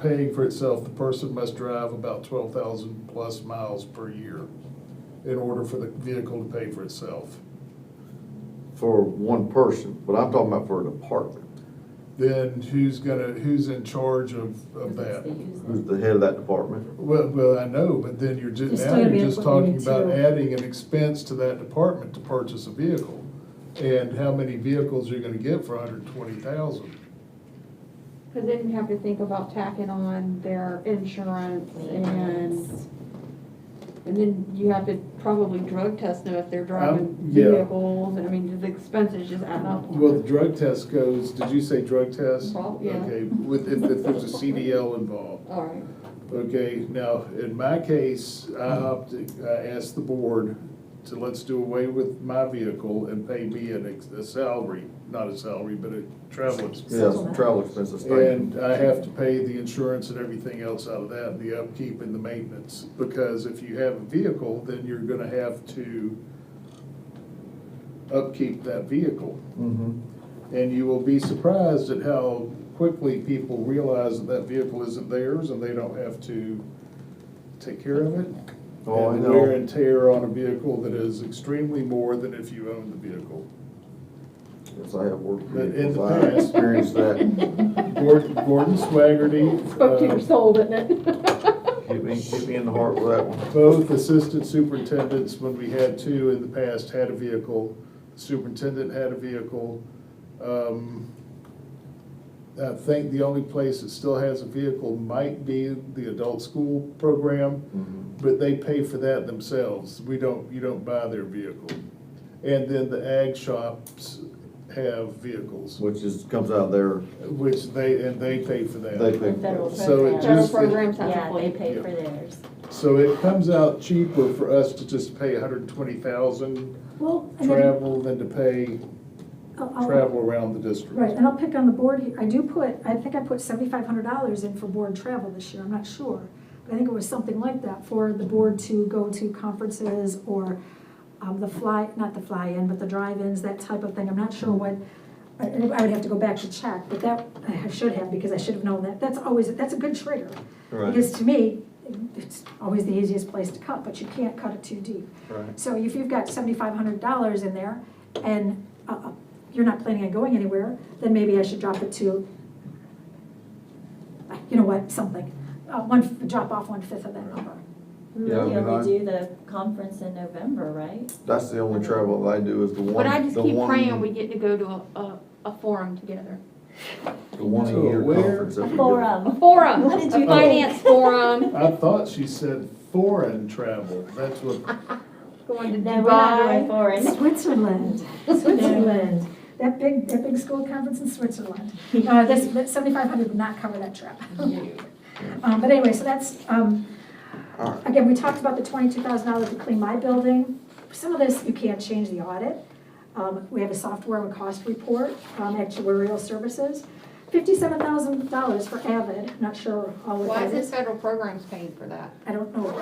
paying for itself, the person must drive about 12,000 plus miles per year in order for the vehicle to pay for itself. For one person, but I'm talking about for a department. Then who's in charge of that? They use Who's them. the head of that department? Well, I know, but then you're just, There's still now gonna you're be just equipment talking about too. adding an expense to that department to purchase a vehicle. And how many vehicles you're gonna get for 120,000? Because then you have to think about tacking on their insurance and then you have to probably drug test them if they're driving yeah. vehicles. And I mean, the expenses just add up. Well, the drug test goes, did you say drug test? Well, yeah. Okay, if there's a CDL involved. All right. Okay, now, in my case, I asked the board to let's do away with my vehicle and pay me a salary, not a salary, but a travel expense. Yeah, some travel expenses. thank you. And I have to pay the insurance and everything else out of that, and the upkeep and the maintenance. Because if you have a vehicle, then you're gonna have to upkeep that vehicle. Mhm. And you will be surprised at how quickly people realize that that vehicle isn't theirs and they don't have to take care of it. Oh, I And wear know. and tear on a vehicle that is extremely more than if you own the vehicle. Yes, I have worked But in vehicles, the I have past- experienced that. Gordon Swaggerty. Spoke to your soul, didn't it? Hit me in the heart with that one. Both assistant superintendents, when we had two in the past, had a vehicle. The superintendent had a vehicle. I think the only place that still has a vehicle might be the adult school program, but they pay for that themselves. You don't buy their vehicle. And then the ag shops have vehicles, Comes out of their, which they pay for that. they pay. Federal So it program. Federal just- programs have Yeah, a they fleet. pay Yeah. for theirs. So it comes out cheaper for us to just pay 120,000 Well, and then, travel than to pay I'll- travel around the district. right, and I'll pick on the board here. I think I put $7,500 in for board travel this year, I'm not sure. But I think it was something like that for the board to go to conferences or not the fly-in, but the drive-ins, that type of thing. I'm not sure what, I would have to go back to check, but that, I should have, because I should have known that. That's a good trigger. Right. Because to me, it's always the easiest place to cut, but you can't cut it too deep. Right. So if you've got $7,500 in there and you're not planning on going anywhere, then maybe I should drop it to, you know what, something. Drop off 1/5 of that number. We Yeah, I really mean, only do the conference in November, right? That's the only travel that I do is the one. But I just the keep one- praying we get to go to a forum together. The one a So year where- conference. that A we do. A forum. forum, What did a you do? finance forum, I thought she said foreign travel, that's what, going to No, we're not going Dubai. foreign. Switzerland, Switzerland. That big school conference in Switzerland. This 7,500 would not cover that trip. But anyway, so that's, All right. again, we talked about the $22,000 to clean my building. Some of this, you can't change the audit. We have a software and cost report, actuarial services. $57,000 for Avid, not sure all what Why that is this is. federal programs paying for that? I don't know.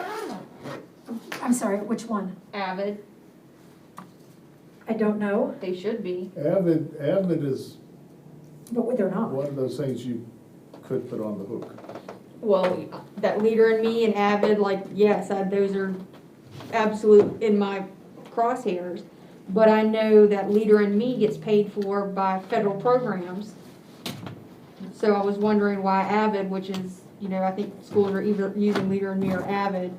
I'm sorry, which one? Avid, I don't know, they should be. Avid is but they're not. one of those things you could put on the hook. Well, that Leader in Me and Avid, like, yes, those are absolute in my crosshairs. But I know that Leader in Me gets paid for by federal programs. So I was wondering why Avid, which is, I think schools are either using Leader in Me or Avid,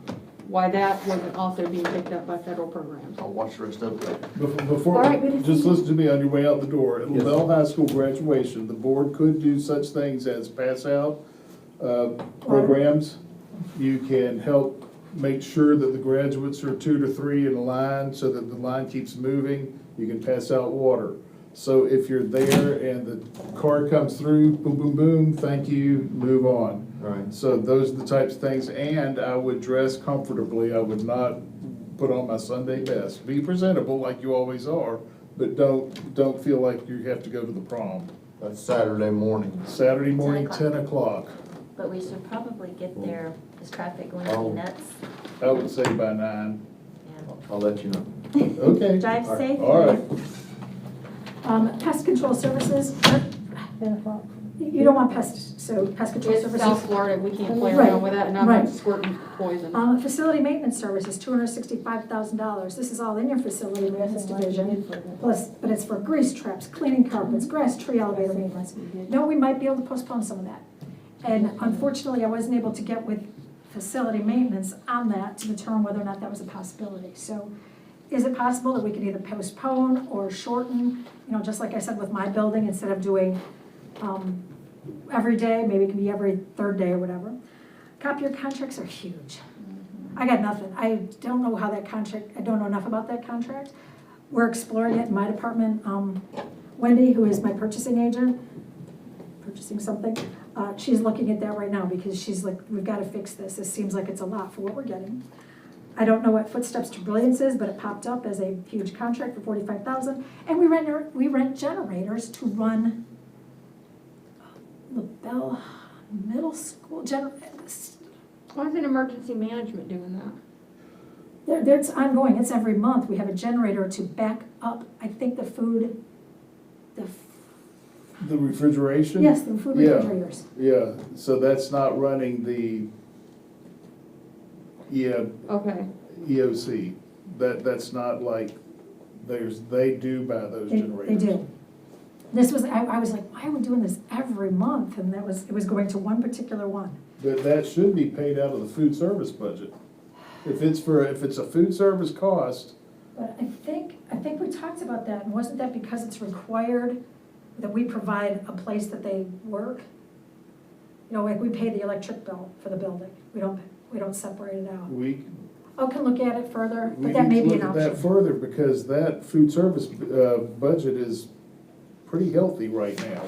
why that wasn't also being picked up by federal programs. I'll watch the rest of it. Before, All right, we just- just listen to me on your way out the door. At Yes. LaBelle High School graduation, the board could do such things as pass out programs. You can help make sure that the graduates are 2 to 3 in a line so that the line keeps moving. You can pass out water. So if you're there and the car comes through, boom, boom, boom, thank you, move on. Right. So those are the types of things, and I would dress comfortably. I would not put on my Sunday best. Be presentable like you always are, but don't feel like you have to go to the prom. That's Saturday morning. Saturday morning, 10 10 o'clock. But we should probably get there. Is traffic going to Oh. be nuts? I would say by 9. Yeah. I'll let you know. Okay. Drive safe. All right. Pest control services, you don't want pest control It's services. South Florida, we can't play Right, around with that, and I'm right. not squirting poison. Facility maintenance services, $265,000. This is all in your facility maintenance division. Plus, but it's for grease traps, cleaning carpets, grass, tree elevator maintenance. No, we might be able to postpone some of that. And unfortunately, I wasn't able to get with facility maintenance on that to determine whether or not that was a possibility. So is it possible that we could either postpone or shorten, just like I said with my building, instead of doing every day, maybe it can be every third day or whatever. Copier contracts are huge. I got nothing. I don't know how that contract, I don't know enough about that contract. We're exploring it in my department. Wendy, who is my purchasing agent, purchasing something, she's looking at that right now because she's like, we've got to fix this. This seems like it's a lot for what we're getting. I don't know what Footsteps to Brilliance is, but it popped up as a huge contract for $45,000. And we rent generators to run LaBelle Middle School. Why isn't emergency management doing that? It's ongoing, it's every month. We have a generator to back up, I think, the food, The refrigeration? yes, the food Yeah. refrigerators. Yeah, so that's not running the Okay, EOC. That's not like, they do buy those They generators. do. This was, I was like, why are we doing this every month? And it was going to one particular one. But that should be paid out of the food service budget. If it's a food service cost, But I think we talked about that, and wasn't that because it's required that we provide a place that they work? You know, like we pay the electric bill for the building, we don't separate it out. we Can look at it further, We but that need may to be an look at that option. further, because that food service budget is pretty healthy right now.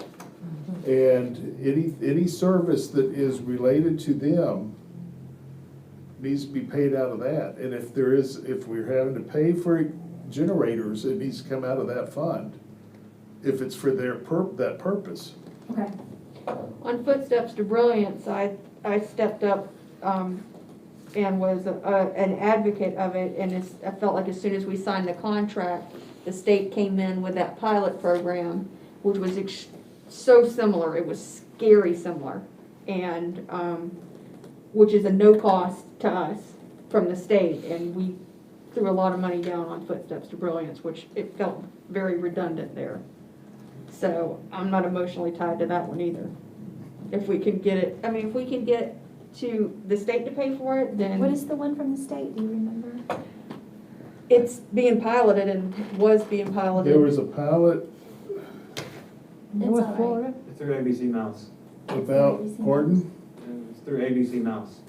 And any service that is related to them needs to be paid out of that. And if we're having to pay for generators, it needs to come out of that fund, if it's for that purpose. Okay, on Footsteps to Brilliance, I stepped up, and was an advocate of it, and I felt like as soon as we signed the contract, the state came in with that pilot program, which was so similar, it was scary similar, and, which is a no cost to us from the state, and we threw a lot of money down on Footsteps to Brilliance, which it felt very redundant there. So I'm not emotionally tied to that one either. If we can get it, if we can get to the state to pay for it, then. What is the one from the state, do you remember? It's being piloted and was being piloted. There was a pilot North Florida? It's through ABC Mouse. without, pardon? It's through ABC Mouse.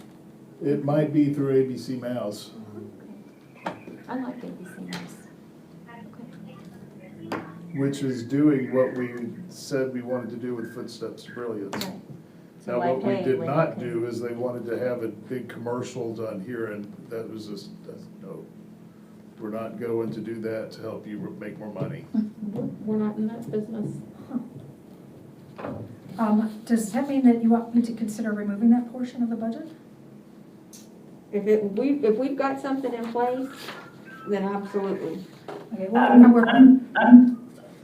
It might be through ABC Mouse. I like ABC Mouse. Which is doing what we said we wanted to do with Footsteps to Brilliance. Right. So Now, I what we pay did when not I pay. do is they wanted to have a big commercial done here, and that was just, no. We're not going to do that to help you make more money. We're not in that business. does that mean that you want me to consider removing that portion of the budget? If we've got something in place, then absolutely. Okay, well,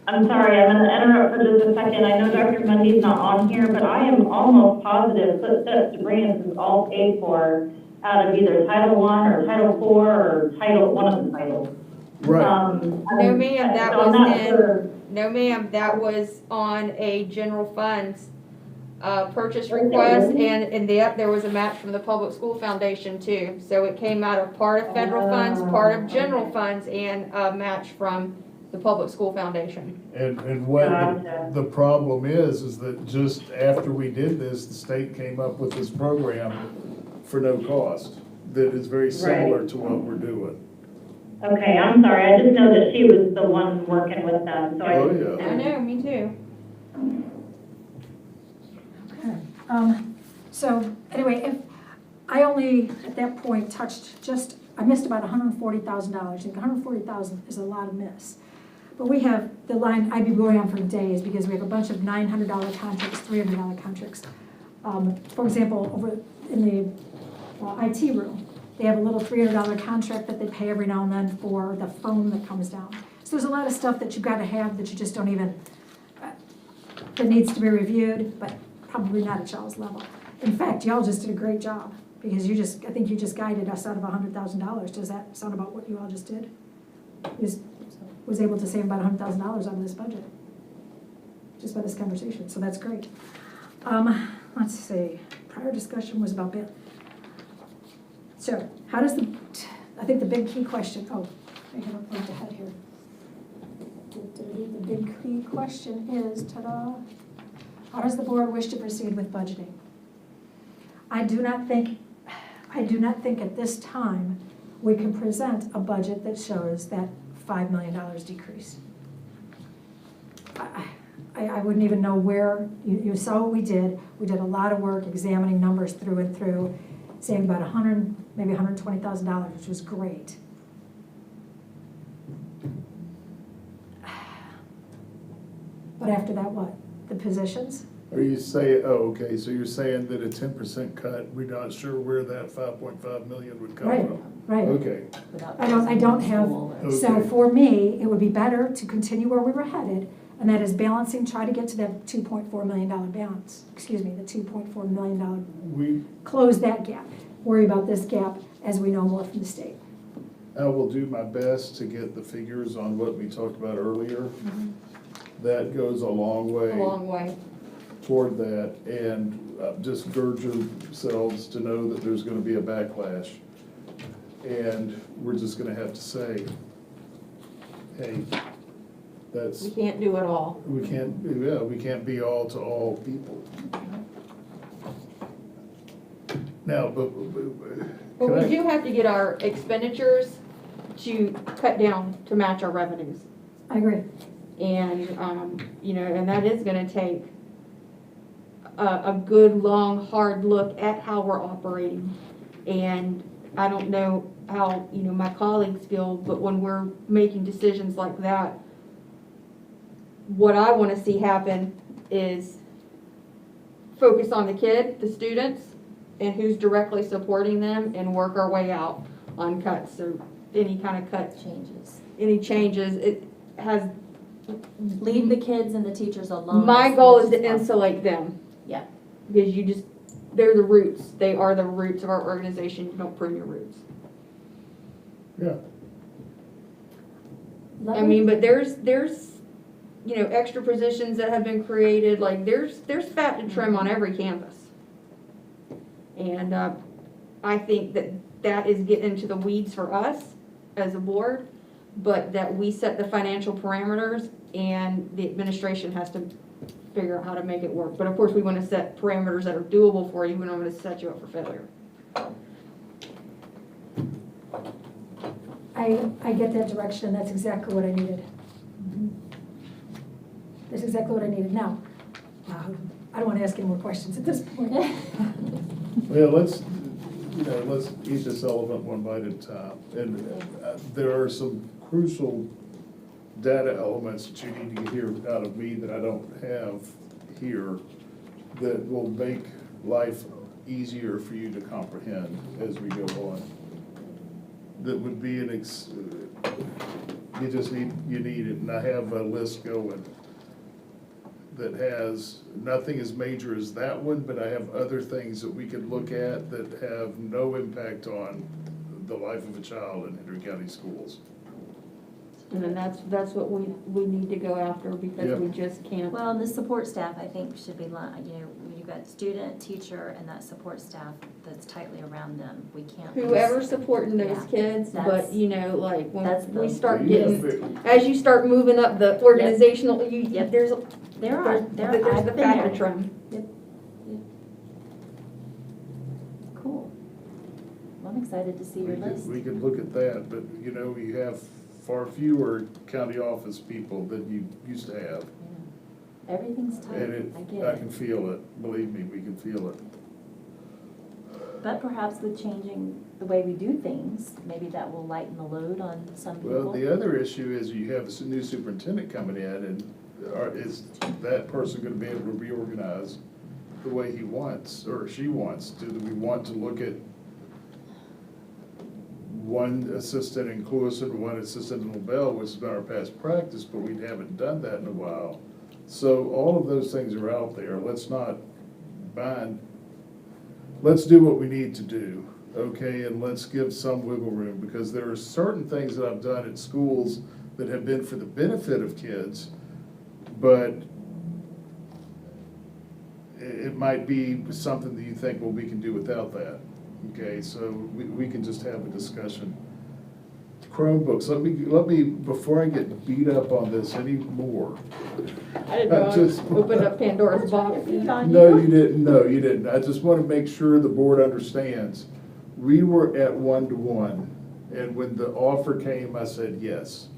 I'm sorry, I'm gonna interrupt for just a second. I know Dr. Mundy's not on here, but I am almost positive Footsteps to Brilliance is all paid for out of either Title I or Title IV or one of the titles. Right, No, ma'am, that so I'm was not in- sure. No, ma'am, that was on a general funds, purchase request, and there was a match from the Public School Foundation too. So it came out of part of federal funds, part of general funds, and a match from the Public School Foundation. and what Gotcha. the problem is that just after we did this, the state came up with this program for no cost, that is very similar to what we're doing. Okay, I'm sorry. I just know that she was the one working with them, so Oh, I. yeah. I know, me too. okay. So anyway, if I only at that point I missed about $140,000. I think $140,000 is a lot of miss. But we have the line, I'd be going on for days because we have a bunch of $900 contracts, $300 contracts. For example, over in the IT room, they have a little $300 contract that they pay every now and then for the phone that comes down. So there's a lot of stuff that you've got to have that you just don't even, that needs to be reviewed, but probably not at y'all's level. In fact, y'all just did a great job because I think you just guided us out of $100,000. Does that sound about what you all just did? Was able to save about $100,000 out of this budget, just by this conversation, so that's great. Let's see, prior discussion was about bill. So, how does I think the big key question, I have a point ahead here. The big key question is, ta-da, how does the board wish to proceed with budgeting? I do not think at this time we can present a budget that shows that $5 million decrease. I wouldn't even know where, you saw what we did. We did a lot of work examining numbers through and through. saving about maybe $120,000, which was great. But after that, what? The positions? Are you saying, oh, okay, so you're saying that a 10% cut, we're not sure where that 5.5 million would come Right, from? right. Okay, without I don't have, school or- so Okay. for me, it would be better to continue where we were headed, and that is balancing, try to get to that $2.4 million balance, excuse me, the $2.4 million, we, close that gap. Worry about this gap as we know more from the state. I will do my best to get the figures on what we talked about earlier. That goes a long way. A long way. Toward that, and just gird yourselves to know that there's gonna be a backlash. And we're just gonna have to say, hey, that's, We can't do it all. we can't be all to all people. Now, But can we I- do have to get our expenditures to cut down to match our revenues. I agree. And, you know, and that is gonna take a good, long, hard look at how we're operating. And I don't know how, you know, my colleagues feel, but when we're making decisions like that, what I wanna see happen is focus on the kid, the students, and who's directly supporting them, and work our way out on cuts. So any kind of cut, Changes. any changes, it has, Leave the kids and the teachers alone. my as goal much is to as possible. insulate them. Yeah. Because you just, they're the roots. They are the roots of our organization. You don't prune your roots. yeah, I mean, but there's, you know, extra positions that have been created, like, there's fat to trim on every campus. And, I think that is getting into the weeds for us as a board, but that we set the financial parameters and the administration has to figure out how to make it work. But of course, we want to set parameters that are doable for you. We don't want to set you up for failure. I get that direction, and that's exactly what I needed. That's exactly what I needed. Now, I don't want to ask any more questions at this point. well, let's eat this elephant one bite at a time. And there are some crucial data elements that you need to hear out of me that I don't have here that will make life easier for you to comprehend as we go on. That would be you need it, and I have a list going that has, nothing as major as that one, but I have other things that we could look at that have no impact on the life of a child in Hendry County schools. And then that's what we need to go after because Yep. we just can't. Well, and the support staff, I think, should be, you know, you've got student, teacher, and that support staff that's tightly around them. We can't. lose- Whoever's supporting those Yeah, kids, but that's- you know, like that's when we the- start Yeah, getting, as you start moving up the organizational, Yep. there's There there's I've the been fat to there. trim. Cool. Well, I'm excited to see your list. We could look at that, but you know, we have far fewer county office people than you used to have. Yeah. Everything's tight, And I get I it. can feel it, believe me, we can feel it. But perhaps with changing the way we do things, maybe that will lighten the load on some people. Well, the other issue is you have a new superintendent coming in, and is that person gonna be able to reorganize the way he wants, or she wants? Do we want to look at one assistant in Clewiston, one assistant in LaBelle, which has been our past practice, but we haven't done that in a while? So all of those things are out there. Let's not bind, let's do what we need to do, okay? And let's give some wiggle room, because there are certain things that I've done at schools that have been for the benefit of kids, but it might be something that you think, well, we can do without that, okay? So we can just have a discussion. Chromebooks, let me, before I get beat up on this anymore. I didn't know I Just- opened up Pandora's box. No, you didn't, no, you didn't. I just want to make sure the board understands. We were at 1-to-1, and when the offer came, I said yes.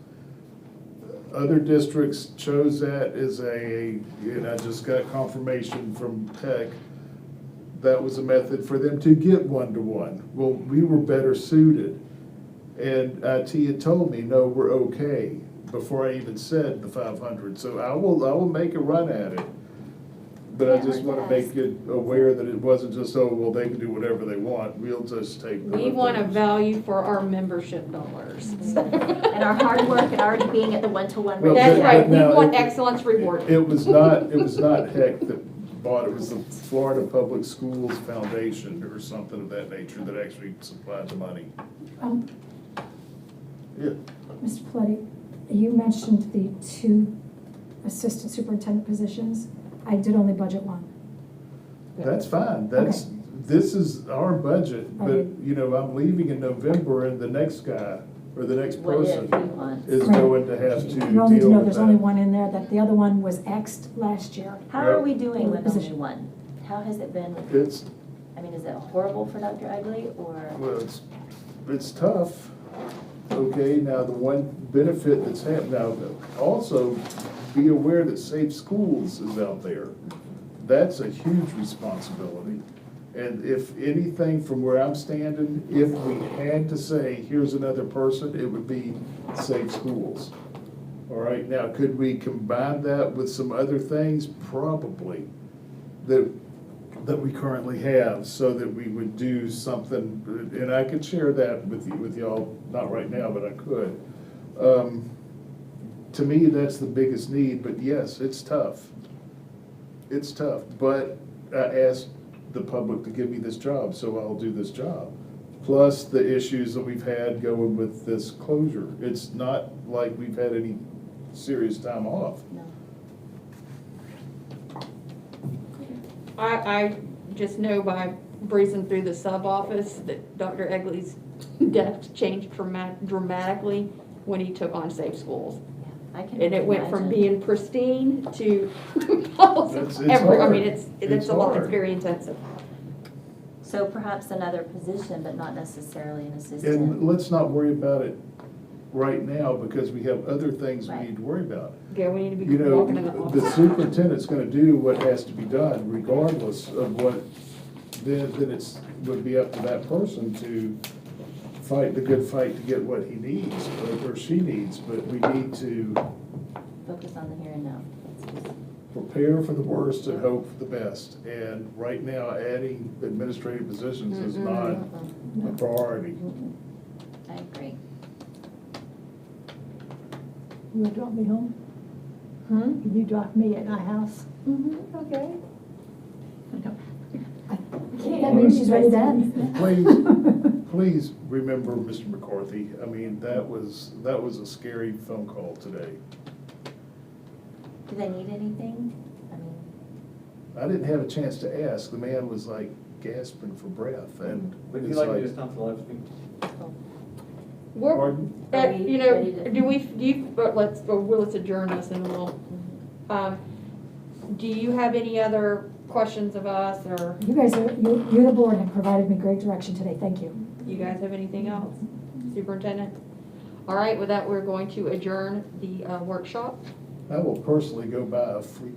Other districts chose that as and I just got confirmation from Tech that was a method for them to get one-to-one. Well, we were better suited. And IT had told me, no, we're okay, before I even said the 500. So I will make a run at it. But I Can't just hurt want to to make ask. it aware that it wasn't just, oh, well, they can do whatever they want. We'll just take. We other want a things. value for our membership dollars. And our hard work and our being at the one-to-one Well, That's ratio. right, we now, want it- excellence rewarded. It was not Heck that bought it, was the Florida Public Schools Foundation or something of that nature that actually supplied the money. Yeah, Mr. Paletti, you mentioned the 2 assistant superintendent positions. I did only budget 1. that's fine, this is our budget, but, Okay. you know, I'm leaving in November and the next guy, or the next What if person he wants? is Right. going to have to You only deal know with there's only that. 1 in there, that the other one was Xed last year. How are we doing with only Position. one? How has it been? It's, I mean, is it horrible for Dr. Ugly or? well, it's tough. Okay, now the one benefit that's happened, now also be aware that Safe Schools is out there. That's a huge responsibility. And if anything from where I'm standing, if we had to say, here's another person, it would be Safe Schools. All right, now could we combine that with some other things? Probably. That we currently have, so that we would do something, and I could share that with y'all, not right now, but I could. To me, that's the biggest need, but yes, it's tough. It's tough, but I asked the public to give me this job, so I'll do this job. Plus the issues that we've had going with this closure. It's not like we've had any serious time off. No. I just know by breezing through the sub-office that Dr. Egley's desk changed dramatically when he took on Safe Schools. Yeah, I can And it went from imagine. being pristine to It's I mean, hard. it's It's a lot, it's hard. very intensive. So perhaps another position, but not necessarily an And assistant. let's not worry about it right now, because we have other things we Right. need to worry about. Yeah, we need to You be know, walking in the the office. superintendent's gonna do what has to be done regardless of what, then would be up to that person to fight the good fight to get what he needs, or she needs, but we need to Focus on the here and now. Let's just- prepare for the worst and hope for the best. And right now, adding administrative positions is not a priority. I agree. You will drop me home? Can you drop me at my house? Okay. That means she's ready to end. Please remember Mr. McCarthy. I mean, that was a scary phone call today. Do they need anything? I mean, I didn't have a chance to ask. The man was like gasping for breath, and Would you it's like me to like, stop the live stream? We're, pardon? Are we you know, ready to- let's adjourn this and we'll, do you have any other questions of us, or You guys, you're the board, and provided me great direction today. Thank you. you guys have anything else? Superintendent? All right, with that, we're going to adjourn the workshop. I will personally go buy a free